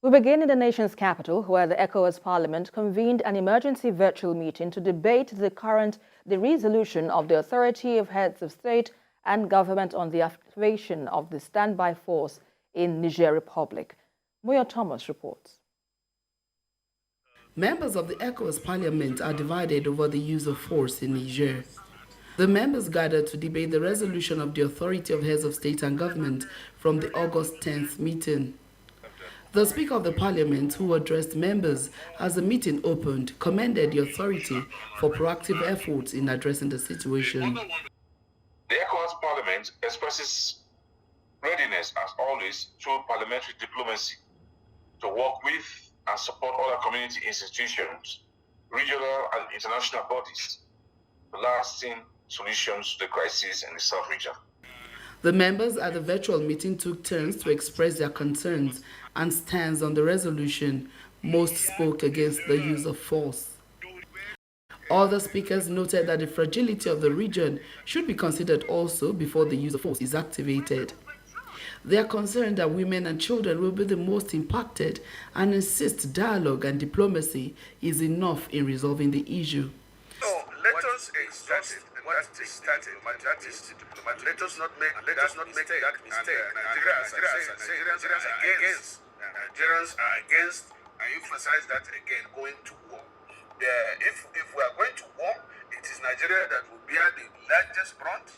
We begin in the nation's capital, where the Ecowas Parliament convened an emergency virtual meeting to debate the resolution of the authority of heads of state and government on the activation of the standby force in Niger Republic. Moyo Thomas reports. Members of the Ecowas Parliament are divided over the use of force in Niger. The members gathered to debate the resolution of the authority of heads of state and government from the August 10th meeting. The Speaker of the Parliament, who addressed members as the meeting opened, commended the authority for proactive efforts in addressing the situation. The Ecowas Parliament expresses readiness, as always, through parliamentary diplomacy to work with and support other community institutions, regional and international bodies, for lasting solutions to the crisis in the South region. The members at the virtual meeting took turns to express their concerns and stands on the resolution. Most spoke against the use of force. Other speakers noted that the fragility of the region should be considered also before the use of force is activated. They are concerned that women and children will be the most impacted and insist dialogue and diplomacy is enough in resolving the issue. No, let us exhaust what is started. That is diplomatic. Let us not make that mistake. Nigerians are against, I emphasize that again, going to war. If we are going to war, it is Nigeria that will bear the largest brunt.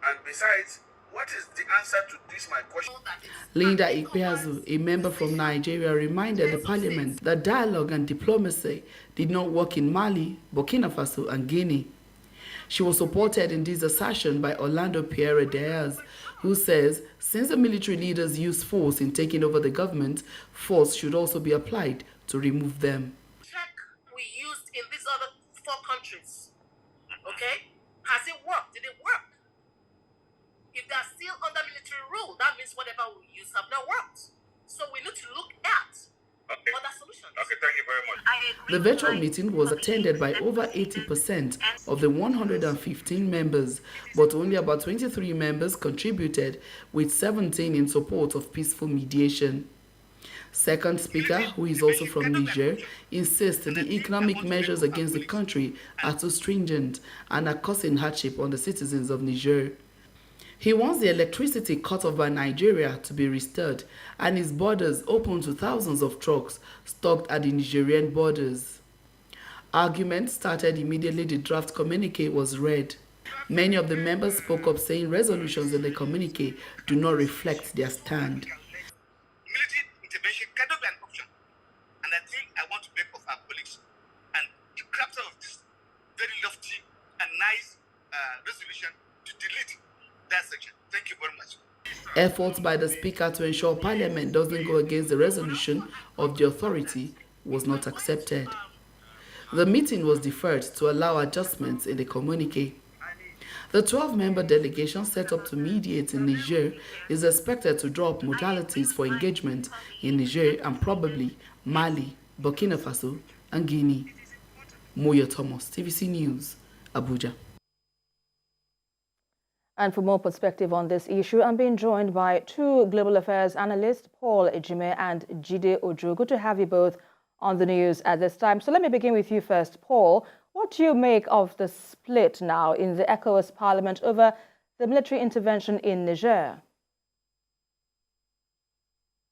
And besides, what is the answer to this, my question? Linda Ikpeazu, a member from Nigeria, reminded the parliament that dialogue and diplomacy did not work in Mali, Burkina Faso, and Guinea. She was supported in this assertion by Orlando Pierre Diaz, who says since the military leaders used force in taking over the government, force should also be applied to remove them. Check we used in these other 4 countries, okay? Has it worked? Did it work? If they are still under military rule, that means whatever we use have not worked. So we need to look at other solutions. Okay, thank you very much. The virtual meeting was attended by over 80% of the 115 members, but only about 23 members contributed, with 17 in support of peaceful mediation. Second speaker, who is also from Niger, insists the economic measures against the country are too stringent and are causing hardship on the citizens of Niger. He wants the electricity cut off by Nigeria to be restored and his borders open to thousands of trucks stocked at the Nigerian borders. Argument started immediately the draft communique was read. Many of the members spoke up saying resolutions in the communique do not reflect their stand. Military intervention cannot be an option. And I think I want to beg of our colleagues and the crafter of this very lofty and nice resolution to delete that section. Thank you very much. Efforts by the Speaker to ensure Parliament doesn't go against the resolution of the authority was not accepted. The meeting was deferred to allow adjustments in the communique. The 12-member delegation set up to mediate in Niger is expected to draw up modalities for engagement in Niger and probably Mali, Burkina Faso, and Guinea. Moyo Thomas, TVC News, Abuja. And for more perspective on this issue, I'm being joined by 2 global affairs analysts, Paul Ejime and Jide Ojo. Good to have you both on the news at this time. So let me begin with you first, Paul. What do you make of the split now in the Ecowas Parliament over the military intervention in Niger?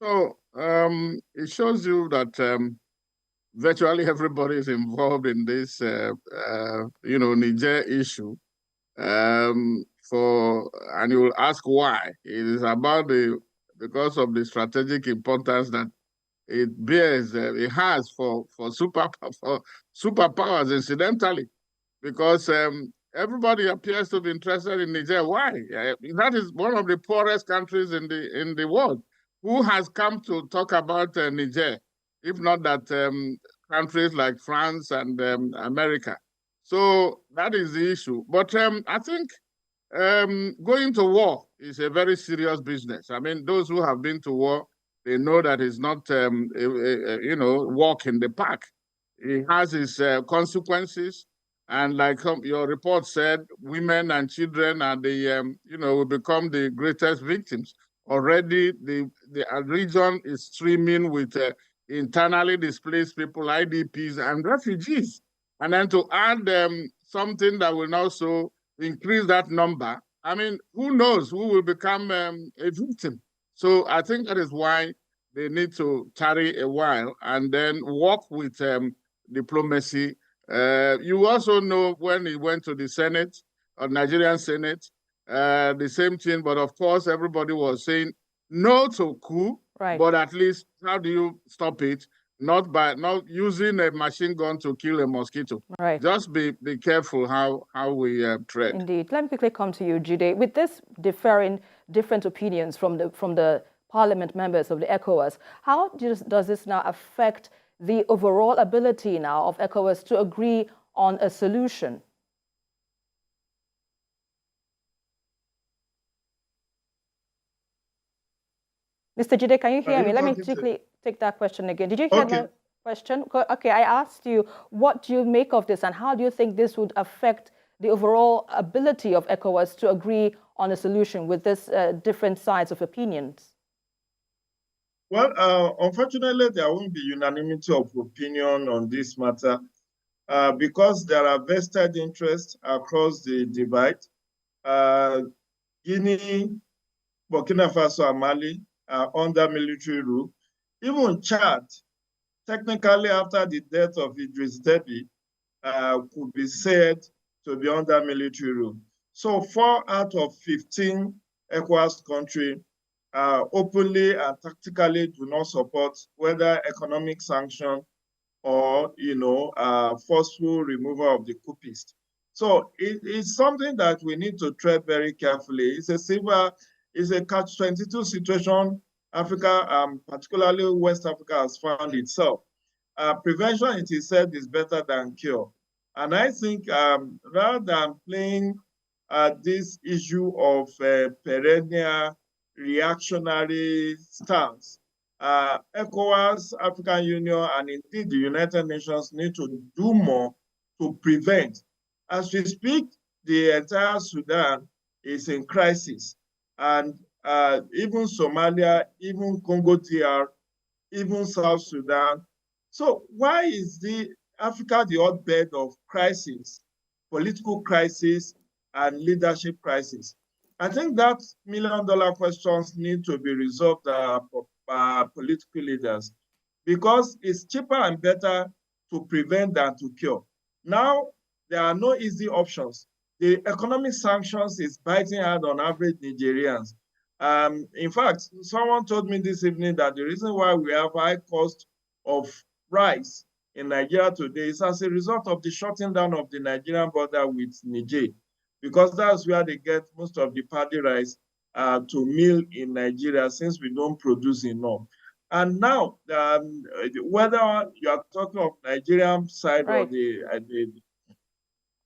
So it shows you that virtually everybody is involved in this, Niger issue. And you will ask why. It is about because of the strategic importance that it bears, it has for superpowers, incidentally, because everybody appears to be interested in Niger. Why? That is one of the poorest countries in the world. Who has come to talk about Niger, if not that countries like France and America? So that is the issue. But I think going to war is a very serious business. I mean, those who have been to war, they know that it's not, walk in the park. It has its consequences. And like your report said, women and children are will become the greatest victims. Already, the region is streaming with internally displaced people, IDPs, and refugees. And then to add something that will also increase that number, I mean, who knows who will become a victim? So I think that is why they need to tarry a while and then work with diplomacy. You also know when he went to the Senate, or Nigerian Senate, the same thing, but of course, everybody was saying no to coup, Right. but at least how do you stop it? Not by not using a machine gun to kill a mosquito. Right. Just be careful how we tread. Indeed. Let me quickly come to you, Jide. With this different opinions from the parliament members of the Ecowas, how does this now affect the overall ability now of Ecowas to agree on a solution? Mr. Jide, can you hear me? Let me quickly take that question again. Did you hear my question? Okay, I asked you, what do you make of this and how do you think this would affect the overall ability of ECOWAS to agree on a solution with this different sides of opinions? Well, unfortunately, there won't be unanimity of opinion on this matter because there are vested interests across the divide. Guinea, Burkina Faso, and Mali are under military rule. Even Chad, technically after the death of Idris Deby, could be said to be under military rule. So 4 out of 15 ECOWAS countries openly and tactically do not support whether economic sanction or, forceful removal of the coupists. So it's something that we need to tread very carefully. It's a catch-22 situation Africa, particularly West Africa, has found itself. Prevention, it is said, is better than cure. And I think rather than playing this issue of perennial reactionary stance, ECOWAS, African Union, and indeed the United Nations need to do more to prevent. As we speak, the entire Sudan is in crisis. And even Somalia, even Congo DR, even South Sudan. So why is Africa the hotbed of crisis, political crisis, and leadership crisis? I think that million-dollar questions need to be resolved by political leaders because it's cheaper and better to prevent than to cure. Now, there are no easy options. The economic sanctions is biting hard on average Nigerians. In fact, someone told me this evening that the reason why we have high cost of rice in Nigeria today is as a result of the shutting down of the Nigerian border with Niger, because that's where they get most of the paddy rice to mill in Nigeria since we don't produce enough. And now, whether you are talking of Nigerian side or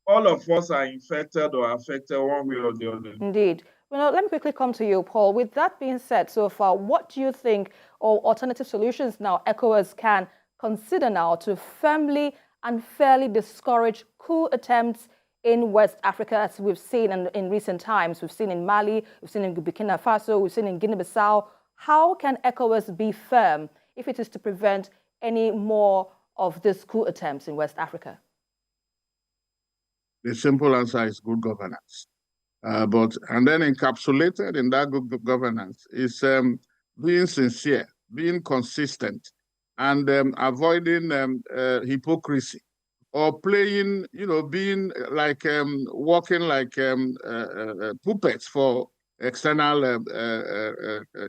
all of us are infected or affected one way or the other. Indeed. Well, let me quickly come to you, Paul. With that being said, so far, what do you think or alternative solutions now ECOWAS can consider now to firmly and fairly discourage coup attempts in West Africa, as we've seen in recent times? We've seen in Mali, we've seen in Burkina Faso, we've seen in Guinea-Bissau. How can ECOWAS be firm if it is to prevent any more of these coup attempts in West Africa? The simple answer is good governance. And then encapsulated in that good governance is being sincere, being consistent, and avoiding hypocrisy or playing, being like working like puppets for external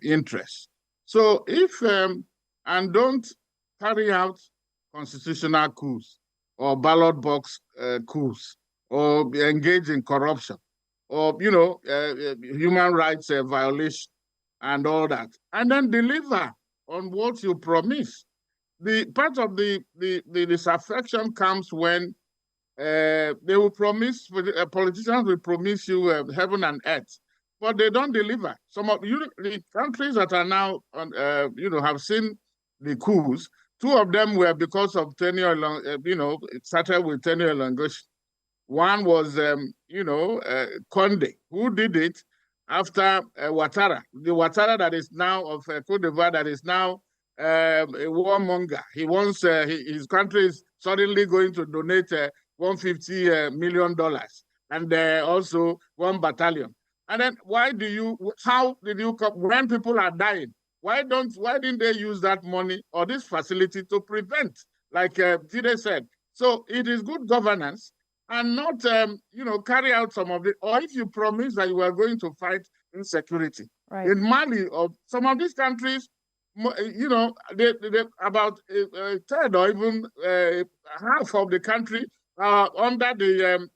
interests. So if and don't carry out constitutional coups or ballot box coups or engage in corruption or, human rights violation and all that, and then deliver on what you promise. The part of the disaffection comes when they will promise, politicians will promise you heaven and earth, but they don't deliver. Some of the countries that are now, have seen the coups, 2 of them were because of tenure, it started with tenure elongation. One was, Conde, who did it after Ouattara. The Ouattara that is now of Cote d'Ivoire, that is now a warmonger. He wants his country is suddenly going to donate $150 million and also 1 battalion. And then how did you, when people are dying, why didn't they use that money or this facility to prevent, like Jide said? So it is good governance and not, carry out some of it. Or if you promise that you are going to fight insecurity. Right. In Mali or some of these countries, they about a third or even half of the country are under the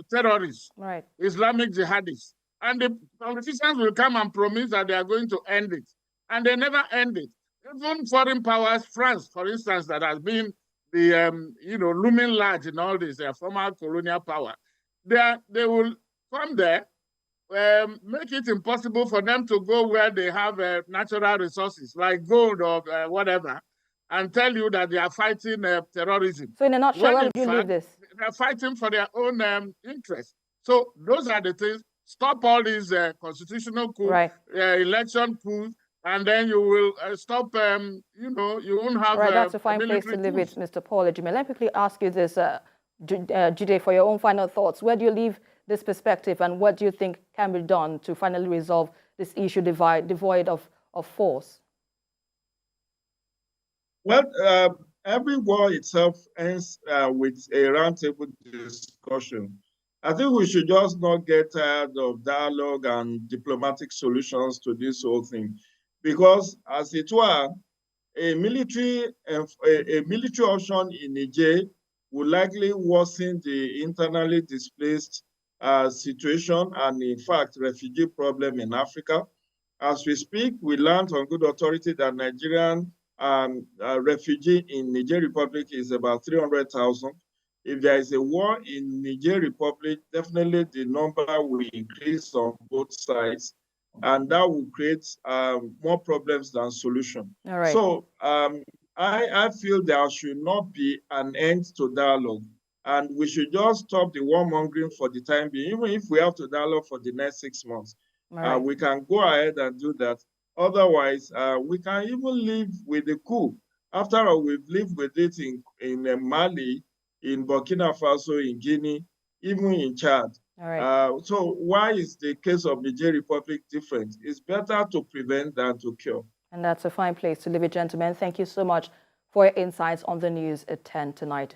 terrorists, right, Islamic jihadists. And the politicians will come and promise that they are going to end it. And they never end it. Even foreign powers, France, for instance, that has been the, looming large in all this, former colonial power, they will come there, make it impossible for them to go where they have natural resources like gold or whatever, and tell you that they are fighting terrorism. So in a nutshell, where would you leave this? They're fighting for their own interests. So those are the things. Stop all these constitutional coups, right, election coups, and then you will stop, you won't have... Right, that's a fine place to leave it, Mr. Paul Ejime. Let me quickly ask you this, Jide, for your own final thoughts. Where do you leave this perspective, and what do you think can be done to finally resolve this issue devoid of force? Well, every war itself ends with a roundtable discussion. I think we should just not get tired of dialogue and diplomatic solutions to this whole thing, because as it were, a military option in Niger would likely worsen the internally displaced situation and, in fact, refugee problem in Africa. As we speak, we learned on good authority that Nigerian refugee in Niger Republic is about 300,000. If there is a war in Niger Republic, definitely the number will increase on both sides, and that will create more problems than solution. All right. So I feel there should not be an end to dialogue, and we should just stop the warmongering for the time being. Even if we have to dialogue for the next 6 months, right, we can go ahead and do that. Otherwise, we can even live with the coup. After all, we've lived with it in Mali, in Burkina Faso, in Guinea, even in Chad. All right. So why is the case of Niger Republic different? It's better to prevent than to cure. And that's a fine place to leave it, gentlemen. Thank you so much for your insights on the news at 10 tonight.